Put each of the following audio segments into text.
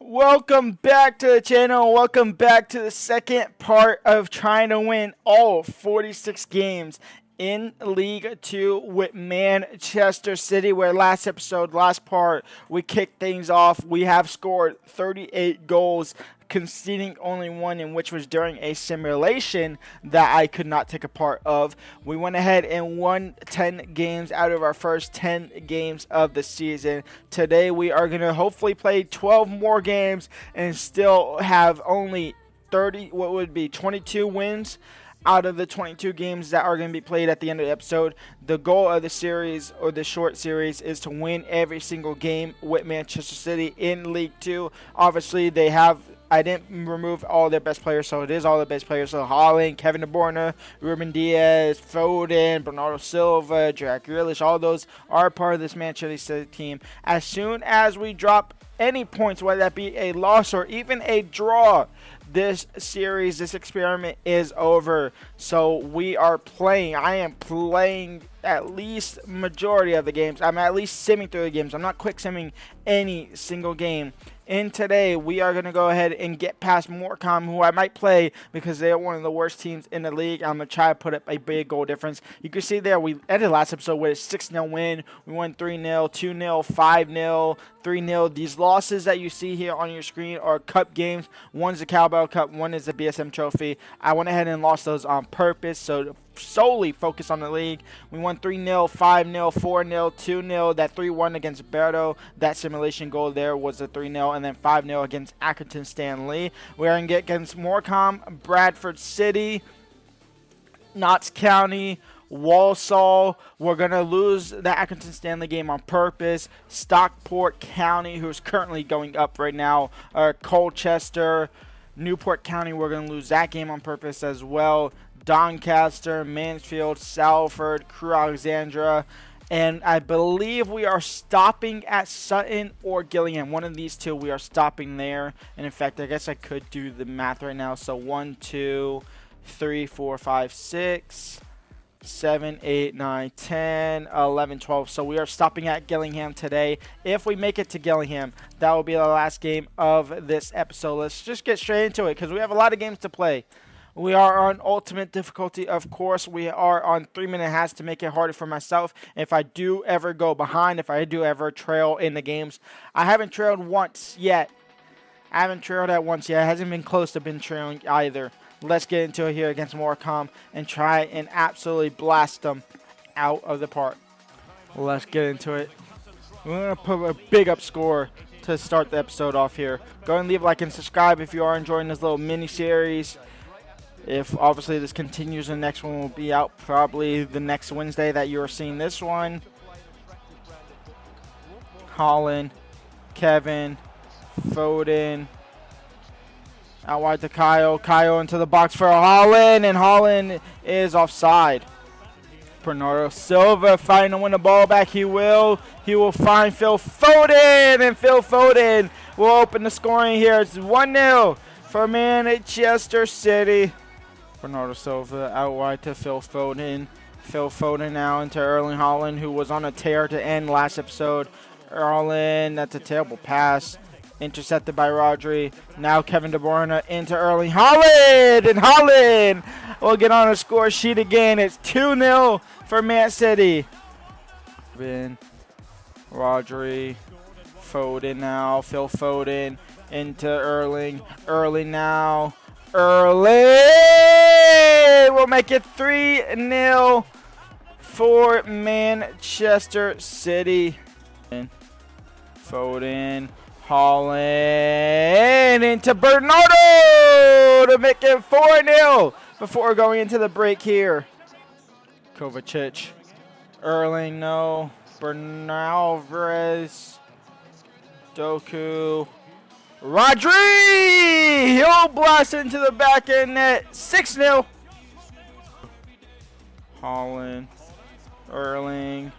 Welcome back to the channel. Welcome back to the second part of trying to win all 46 games in League 2 with Manchester City, where last part, we kicked things off. We have scored 38 goals, conceding only one, in which was during a simulation that I could not take a part of. We went ahead and won 10 games out of our first 10 games of the season. Today we are going to hopefully play 12 more games and still have only 22 wins out of the 22 games that are going to be played at the end of the episode. The goal of the series, or the short series, is to win every single game with Manchester City in League 2. Obviously, I didn't remove all their best players, so it is all the best players. So Haaland, Kevin De Bruyne, Ruben Diaz, Foden, Bernardo Silva, Jack Grealish, all those are part of this Manchester City team. As soon as we drop any points, whether that be a loss or even a draw, this experiment is over. So we are playing. I am playing at least majority of the games. I'm at least simming through the games. I'm not quick simming any single game. And today we are going to go ahead and get past Morecambe, who I might play because they are one of the worst teams in the league. I'm going to try to put up a big goal difference. You can see there we ended last episode with a 6-0 win. We won 3-0, 2-0, 5-0, 3-0. These losses that you see here on your screen are cup games. One's the Carabao Cup, one is the BSM Trophy. I went ahead and lost those on purpose, so solely focus on the league. We won 3-0, 5-0, 4-0, 2-0. That 3-1 against Berto, that simulation goal there was a 3-0, and then 5-0 against Accrington Stanley. We're going to get against Morecambe, Bradford City, Notts County, Walsall. We're going to lose the Accrington Stanley game on purpose. Stockport County, who's currently going up right now, Colchester, Newport County, we're going to lose that game on purpose as well. Doncaster, Mansfield, Salford, Crewe Alexandra, and I believe we are stopping at Sutton or Gillingham. One of these two, we are stopping there. And in fact, I guess I could do the math right now. So 1, 2, 3, 4, 5, 6, 7, 8, 9, 10, 11, 12. So we are stopping at Gillingham today. If we make it to Gillingham, that will be the last game of this episode. Let's just get straight into it because we have a lot of games to play. We are on ultimate difficulty, of course. We are on 3-minute hats to make it harder for myself. If I do ever go behind, if I do ever trail in the games, I haven't trailed once yet. I haven't trailed at once yet. It hasn't been close to been trailing either. Let's get into it here against Morecambe and try and absolutely blast them out of the park. Let's get into it. We're going to put a big up score to start the episode off here. Go and leave a like and subscribe if you are enjoying this little mini-series. If obviously this continues, the next one will be out probably the next Wednesday that you are seeing this one. Haaland, Kevin, Foden, out wide to Kyle. Kyle into the box for Haaland, and Haaland is offside. Bernardo Silva fighting to win the ball back. He will find Phil Foden, and Phil Foden will open the scoring here. It's 1-0 for Manchester City. Bernardo Silva out wide to Phil Foden. Phil Foden now into Erling Haaland, who was on a tear to end last episode. Erling, that's a terrible pass. Intercepted by Rodri. Now Kevin De Bruyne into Erling Haaland. And Haaland will get on the score sheet again. It's 2-0 for Man City. Rodri. Foden now. Phil Foden into Erling. Erling now. Erling will make it 3-0 for Manchester City. Foden, Haaland into Bernardo to make it 4-0 before going into the break here. Kovacic, Erling, no. Bernalvarez, Doku. Rodri! He'll blast into the back end net. 6-0. Haaland. Erling.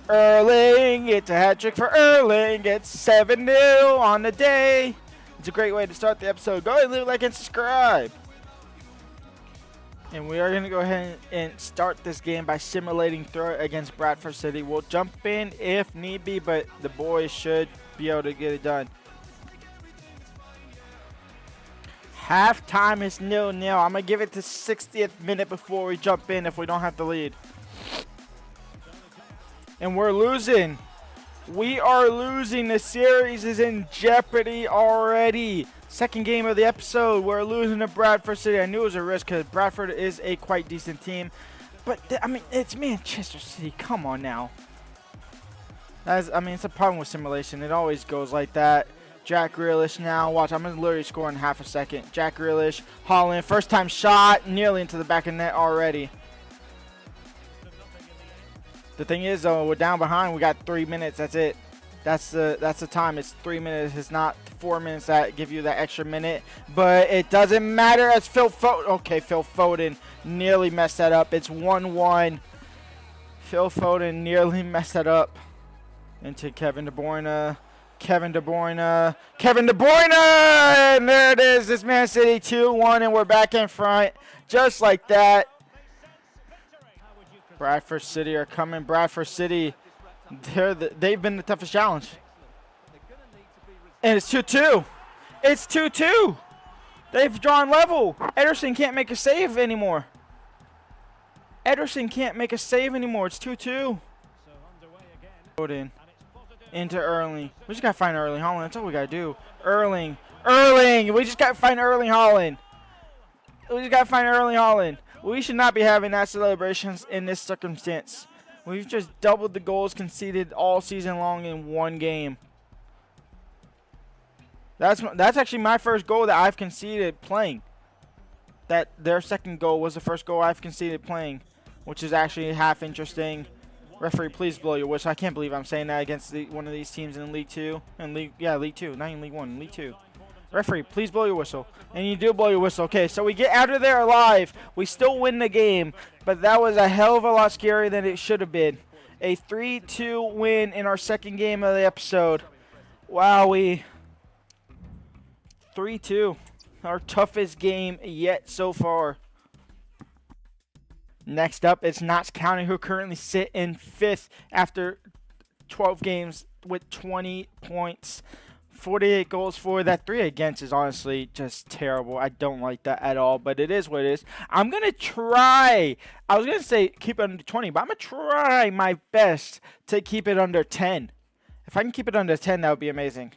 It's a hat trick for Erling. It's 7-0 on the day. It's a great way to start the episode. Go ahead and leave a like and subscribe. And we are going to go ahead and start this game by simulating throw it against Bradford City. We'll jump in if need be, but the boys should be able to get it done. Halftime is 0-0. I'm going to give it to 60th minute before we jump in if we don't have the lead. And we're losing. We are losing. The series is in jeopardy already. Second game of the episode. We're losing to Bradford City. I knew it was a risk because Bradford is a quite decent team. But, I mean, it's Manchester City. Come on now. It's a problem with simulation. It always goes like that. Jack Grealish now. Watch, I'm going to literally score in half a second. Jack Grealish, Haaland, first time shot, nearly into the back of net already. The thing is, though, we're down behind. We got 3 minutes. That's it. That's the time. It's 3 minutes. It's not 4 minutes that give you that extra minute. But it doesn't matter as Phil Foden. Okay, Phil Foden nearly messed that up. It's 1-1. Phil Foden nearly messed that up. Into Kevin De Bruyne. Kevin De Bruyne. Kevin De Bruyne! And there it is. This Man City 2-1, and we're back in front. Just like that. Bradford City are coming. Bradford City, they've been the toughest challenge. And it's 2-2. It's 2-2. They've drawn level. Ederson can't make a save anymore. Ederson can't make a save anymore. It's 2-2. Foden into Erling. We just got to find Erling Haaland. That's all we got to do. Erling. We just got to find Erling Haaland. We should not be having that celebrations in this circumstance. We've just doubled the goals conceded all season long in one game. That's actually my first goal that I've conceded playing. That their second goal was the first goal I've conceded playing, which is actually half interesting. Referee, please blow your whistle. I can't believe I'm saying that against one of these teams in League 2. League 2, not in League 1, League 2. Referee, please blow your whistle. And you do blow your whistle. Okay, so we get out of there alive. We still win the game, but that was a hell of a lot scarier than it should have been. A 3-2 win in our second game of the episode. Wowee. 3-2. Our toughest game yet so far. Next up, it's Notts County, who currently sit in 5th after 12 games with 20 points. 48 goals for. That 3 against is honestly just terrible. I don't like that at all, but it is what it is. I'm going to try. I was going to say keep it under 20, but I'm going to try my best to keep it under 10. If I can keep it under 10, that would be amazing.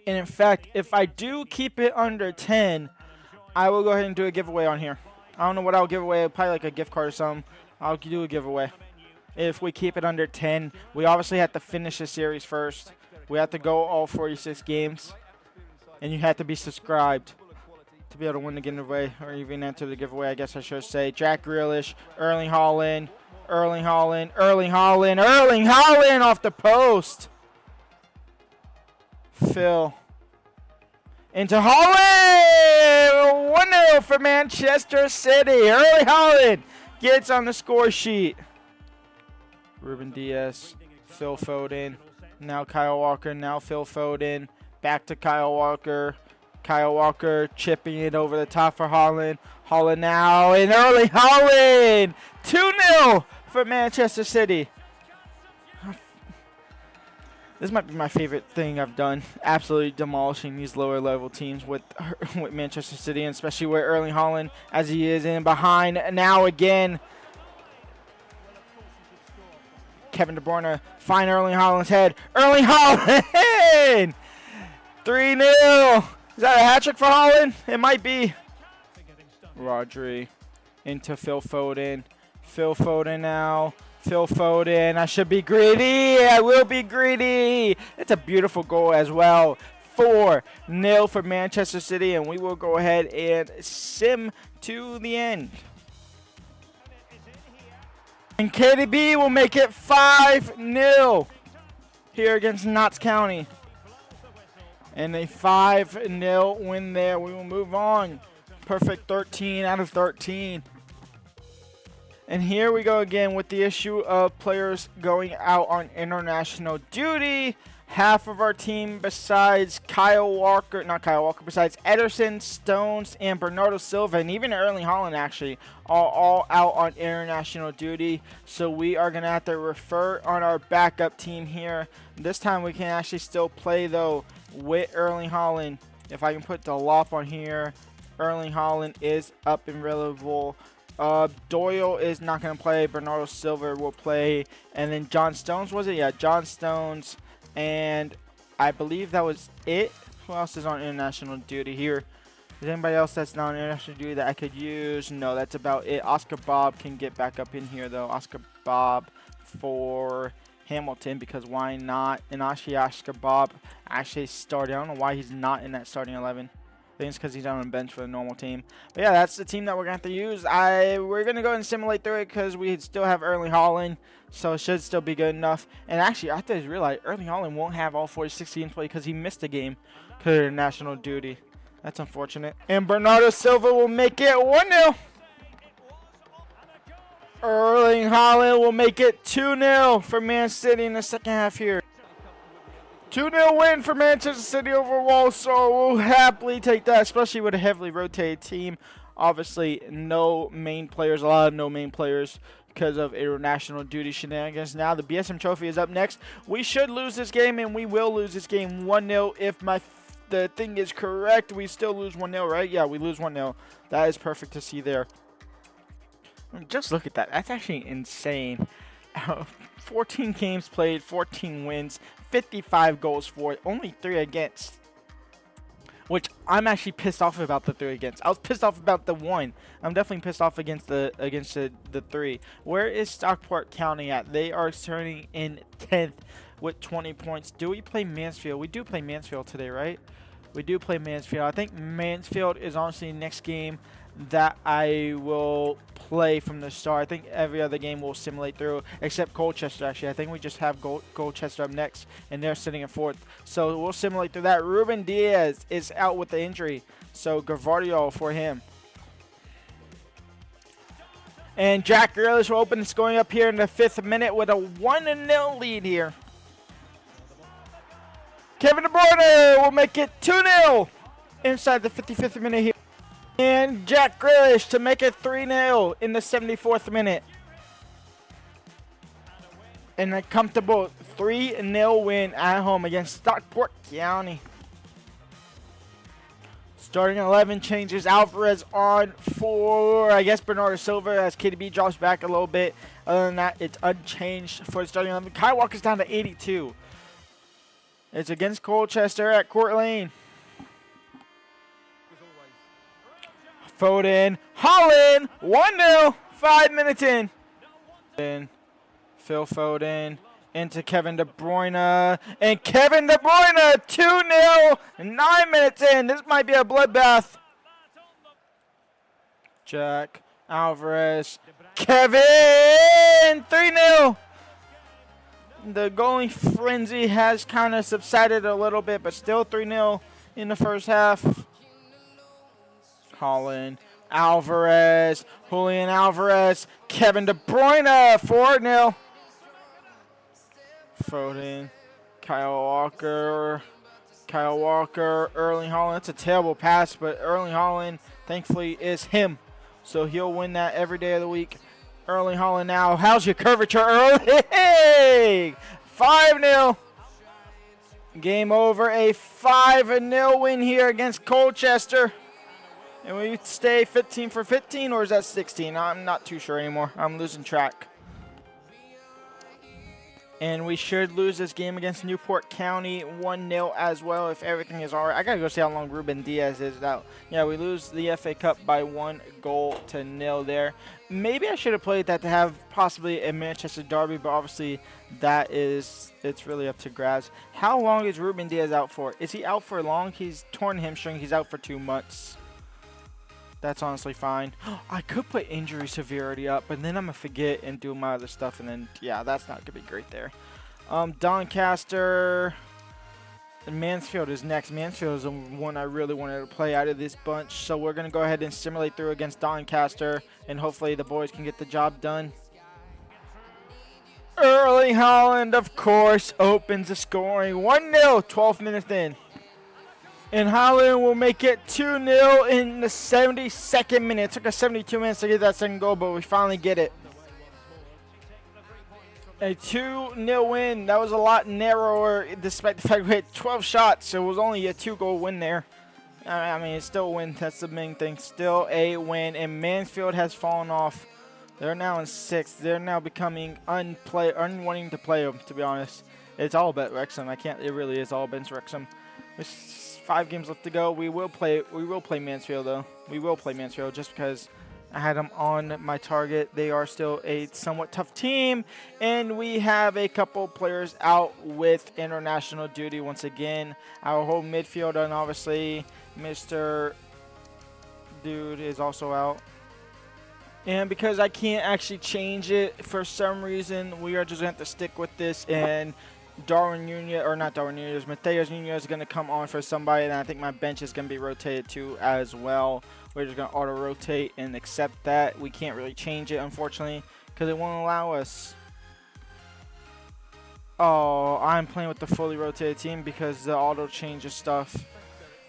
And in fact, if I do keep it under 10, I will go ahead and do a giveaway on here. I don't know what I'll give away. Probably like a gift card or something. I'll do a giveaway. If we keep it under 10, we obviously have to finish the series first. We have to go all 46 games. And you have to be subscribed to be able to win the giveaway or even enter the giveaway, I guess I should say. Jack Grealish, Erling Haaland off the post. Phil. Into Haaland! 1-0 for Manchester City. Erling Haaland gets on the score sheet. Ruben Diaz, Phil Foden, now Kyle Walker, now Phil Foden, back to Kyle Walker. Kyle Walker chipping it over the top for Haaland. Haaland now, and Erling Haaland! 2-0 for Manchester City. This might be my favorite thing I've done. Absolutely demolishing these lower level teams with Manchester City, and especially with Erling Haaland as he is in behind now again. Kevin De Bruyne find Erling Haaland's head. Erling Haaland! 3-0. Is that a hat trick for Haaland? It might be. Rodri into Phil Foden. Phil Foden now. Phil Foden, I should be greedy. I will be greedy. It's a beautiful goal as well. 4-0 for Manchester City, and we will go ahead and sim to the end. And KDB will make it 5-0 here against Notts County. And a 5-0 win there. We will move on. Perfect 13 out of 13. And here we go again with the issue of players going out on international duty. Half of our team besides besides Ederson, Stones, and Bernardo Silva, and even Erling Haaland actually, are all out on international duty. So we are going to have to refer on our backup team here. This time we can actually still play, though, with Erling Haaland If I can put Delop on here, Erling Haaland is up and available. Doyle is not going to play. Bernardo Silva will play. And then John Stones, was it? Yeah, John Stones. And I believe that was it. Who else is on international duty here? Is there anybody else that's not on international duty that I could use? No, that's about it. Oscar Bob can get back up in here, though. Oscar Bob for Hamilton, because why not? And actually, Oscar Bob actually started. I don't know why he's not in that starting 11. I think it's because he's on the bench for the normal team. But yeah, that's the team that we're going to have to use. We're going to go and simulate through it because we still have Erling Haaland. So it should still be good enough. And actually, I just realized Erling Haaland won't have all 46 games played because he missed a game because of national duty. That's unfortunate. And Bernardo Silva will make it 1-0. Erling Haaland will make it 2-0 for Man City in the second half here. 2-0 win for Manchester City over Walsall. We'll happily take that, especially with a heavily rotated team. Obviously, no main players, a lot of no main players because of international duty shenanigans. Now, the BSM Trophy is up next. We should lose this game, and we will lose this game 1-0 if the thing is correct. We still lose 1-0, right? Yeah, we lose 1-0. That is perfect to see there. Just look at that. That's actually insane. 14 games played, 14 wins, 55 goals for it, only 3 against. Which I'm actually pissed off about the 3 against. I was pissed off about the 1. I'm definitely pissed off against the 3. Where is Stockport County at? They are turning in 10th with 20 points. Do we play Mansfield? We do play Mansfield today, right? We do play Mansfield. I think Mansfield is honestly the next game that I will play from the start. I think every other game will simulate through, except Colchester, actually. I think we just have Colchester up next, and they're sitting in 4th. So we'll simulate through that. Ruben Diaz is out with the injury, so Gavardio for him. And Jack Grealish will open scoring up here in the 5th minute with a 1-0 lead here. Kevin De Bruyne will make it 2-0 inside the 55th minute here. And Jack Grealish to make it 3-0 in the 74th minute. And a comfortable 3-0 win at home against Stockport County. Starting 11 changes. Alvarez on for, I guess, Bernardo Silva as KDB drops back a little bit. Other than that, it's unchanged for the starting 11. Kyle Walker's down to 82. It's against Colchester at Court Lane. Foden, Haaland, 1-0, 5 minutes in. Phil Foden into Kevin De Bruyne, and Kevin De Bruyne, 2-0, 9 minutes in. This might be a bloodbath. Jack, Alvarez, Kevin, 3-0. The goalie frenzy has kind of subsided a little bit, but still 3-0 in the first half. Haaland, Alvarez, Julian Alvarez, Kevin De Bruyne, 4-0. Foden, Kyle Walker, Erling Haaland. That's a terrible pass, but Erling Haaland, thankfully, is him. So he'll win that every day of the week. Erling Haaland now. How's your curvature, Erling? Hey! 5-0. Game over. A 5-0 win here against Colchester. And we stay 15 for 15, or is that 16? I'm not too sure anymore. I'm losing track. And we should lose this game against Newport County 1-0 as well if everything is all right. I got to go see how long Ruben Diaz is out. Yeah, we lose the FA Cup by 1-0 there. Maybe I should have played that to have possibly a Manchester derby, but obviously it's really up to Graz. How long is Ruben Diaz out for? Is he out for long? He's torn hamstring. He's out for 2 months. That's honestly fine. I could put injury severity up, but then I'm going to forget and do my other stuff, and then, yeah, that's not going to be great there. Doncaster and Mansfield is next. Mansfield is the one I really wanted to play out of this bunch, so we're going to go ahead and simulate through against Doncaster, and hopefully the boys can get the job done. Erling Haaland, of course, opens the scoring. 1-0, 12 minutes in. And Haaland will make it 2-0 in the 72nd minute. It took us 72 minutes to get that second goal, but we finally get it. A 2-0 win. That was a lot narrower despite the fact we had 12 shots, so it was only a 2-goal win there. I mean, it's still a win. That's the main thing. Still a win. And Mansfield has fallen off. They're now in 6th. They're now becoming unwanting to play them, to be honest. It's all about Wrexham. It really is all against Wrexham. There's 5 games left to go. We will play Mansfield, though. We will play Mansfield just because I had them on my target. They are still a somewhat tough team. And we have a couple players out with international duty once again. Our whole midfield, and obviously Mr. Dude is also out. And because I can't actually change it for some reason, we are just going to have to stick with this. And Darwin Nunez, or not Darwin Nunez, Matheus Nunes is going to come on for somebody. And I think my bench is going to be rotated too as well. We're just going to auto-rotate and accept that. We can't really change it, unfortunately, because it won't allow us. Oh, I'm playing with the fully rotated team because the auto changes stuff.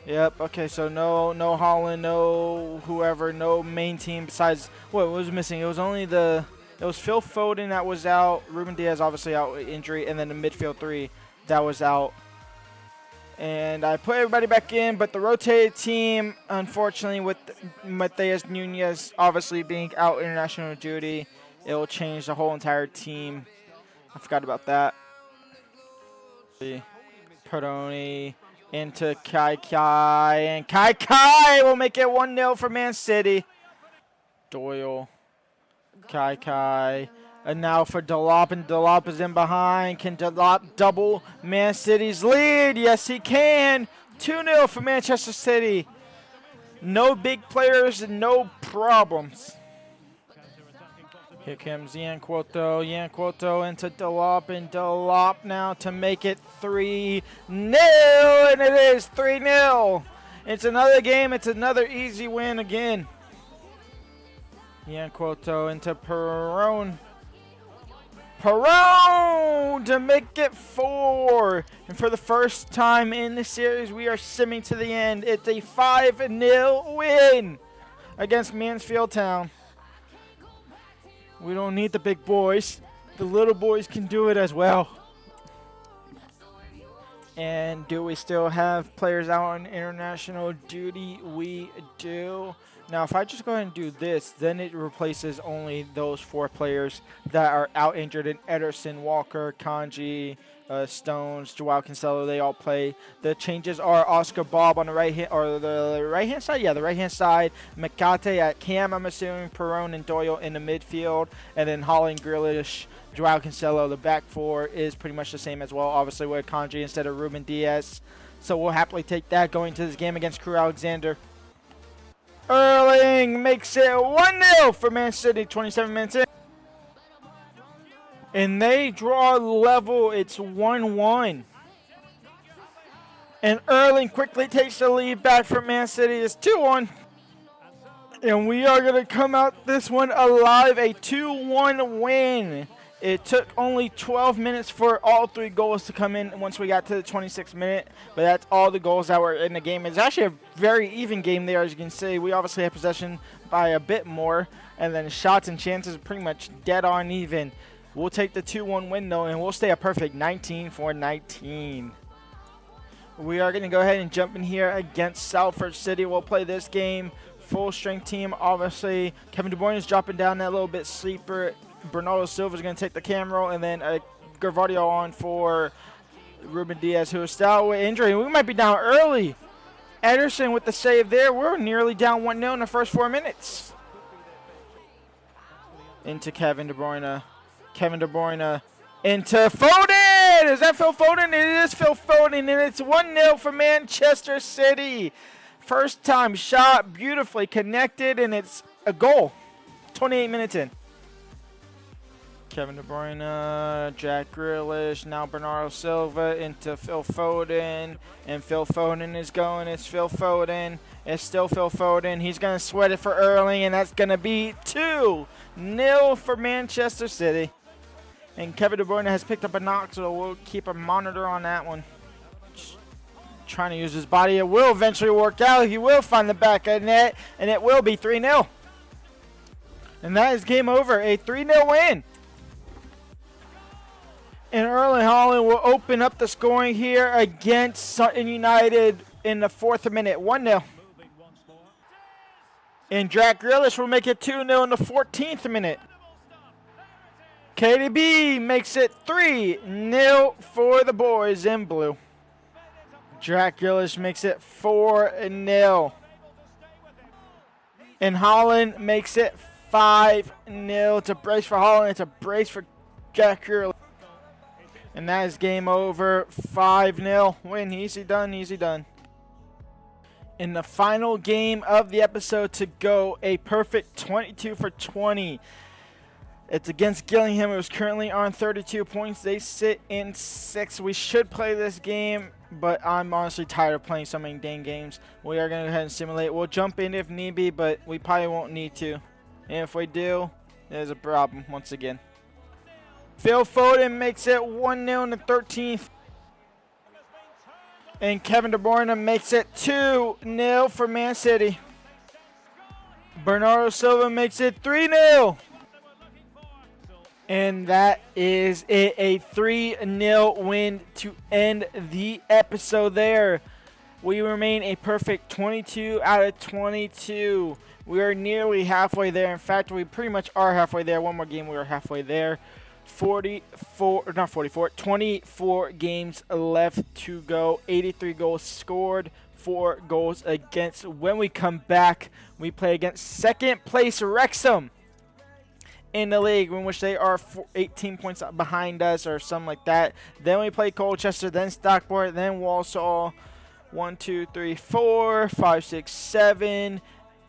Yep, okay, so no Holland, no whoever, no main team besides, what was missing? It was only it was Phil Foden that was out, Ruben Diaz obviously out with injury, and then the midfield 3 that was out. And I put everybody back in, but the rotated team, unfortunately, with Matheus Nunes obviously being out international duty, it will change the whole entire team. I forgot about that. Peroni into Kai, and Kai will make it 1-0 for Man City. Doyle, Kai, and now for Delop, and Delop is in behind. Can Delop double Man City's lead? Yes, he can. 2-0 for Manchester City. No big players and no problems. Here comes Yan Cuoto into Delop, and Delop now to make it 3-0, and it is 3-0. It's another game. It's another easy win again. Yan Cuoto into Perron to make it 4. And for the first time in the series, we are simming to the end. It's a 5-0 win against Mansfield Town. We don't need the big boys. The little boys can do it as well. And do we still have players out on international duty? We do. Now, if I just go ahead and do this, then it replaces only those 4 players that are out injured in Ederson, Walker, Kanji, Stones, Joao Cancelo. They all play. The changes are Oscar Bob on the right hand, or the right hand side. Yeah, the right hand side. Makate at cam, I'm assuming. Perron and Doyle in the midfield, and then Holland, Grealish, Joao Cancelo. The back 4 is pretty much the same as well. Obviously, with Kanji instead of Ruben Diaz. So we'll happily take that going to this game against Crew Alexander. Erling makes it 1-0 for Man City. 27 minutes in. And they draw level. It's 1-1. And Erling quickly takes the lead back from Man City. It's 2-1. And we are going to come out this one alive. A 2-1 win. It took only 12 minutes for all 3 goals to come in once we got to the 26th minute. But that's all the goals that were in the game. It's actually a very even game there, as you can see. We obviously had possession by a bit more. And then shots and chances are pretty much dead on even. We'll take the 2-1 win, though, and we'll stay a perfect 19-19. We are going to go ahead and jump in here against Salford City. We'll play this game. Full-strength team, obviously. Kevin De Bruyne is dropping down that little bit sleeper. Bernardo Silva is going to take the camera, and then Gervardio on for Ruben Diaz, who is still out with injury. We might be down early. Ederson with the save there. We're nearly down 1-0 in the first 4 minutes. Into Kevin De Bruyne. Kevin De Bruyne into Foden. Is that Phil Foden? It is Phil Foden, and it's 1-0 for Manchester City. First time shot, beautifully connected, and it's a goal. 28 minutes in. Kevin De Bruyne, Jack Grealish, now Bernardo Silva into Phil Foden, and Phil Foden is going. It's Phil Foden. It's still Phil Foden. He's going to sweat it for Erling, and that's going to be 2-0 for Manchester City. And Kevin De Bruyne has picked up a knock, so we'll keep a monitor on that one. Just trying to use his body. It will eventually work out. He will find the back of the net, and it will be 3-0. And that is game over. A 3-0 win. And Erling Haaland will open up the scoring here against Sutton United. in the 4th minute, 1-0. And Jack Grealish will make it 2-0 in the 14th minute. KDB makes it 3-0 for the boys in blue. Jack Grealish makes it 4-0. And Haaland makes it 5-0. It's a brace for Haaland. It's a brace for Jack Grealish. And that is game over. 5-0 win. Easy done, easy done. In the final game of the episode to go, a perfect 22 for 20. It's against Gillingham, who's currently on 32 points. They sit in 6th. We should play this game, but I'm honestly tired of playing so many dang games. We are going to go ahead and simulate. We'll jump in if need be, but we probably won't need to. And if we do, there's a problem once again. Phil Foden makes it 1-0 in the 13th. And Kevin De Bruyne makes it 2-0 for Man City. Bernardo Silva makes it 3-0. And that is it, a 3-0 win to end the episode there. We remain a perfect 22 out of 22. We are nearly halfway there. In fact, we pretty much are halfway there. One more game, we are halfway there. 24 games left to go. 83 goals scored, 4 goals against. When we come back, we play against second place Wrexham in the league, in which they are 18 points behind us or something like that. Then we play Colchester, then Stockport, then Walsall. 1, 2, 3, 4, 5, 6, 7,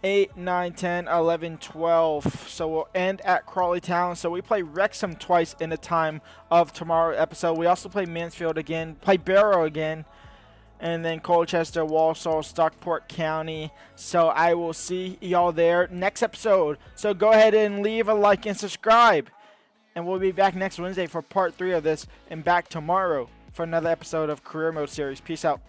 8, 9, 10, 11, 12. So we'll end at Crawley Town. So we play Wrexham twice in the time of tomorrow's episode. We also play Mansfield again, play Barrow again, and then Colchester, Walsall, Stockport County. So I will see y'all there next episode. So go ahead and leave a like and subscribe. And we'll be back next Wednesday for part 3 of this, and back tomorrow for another episode of Career Mode Series. Peace out.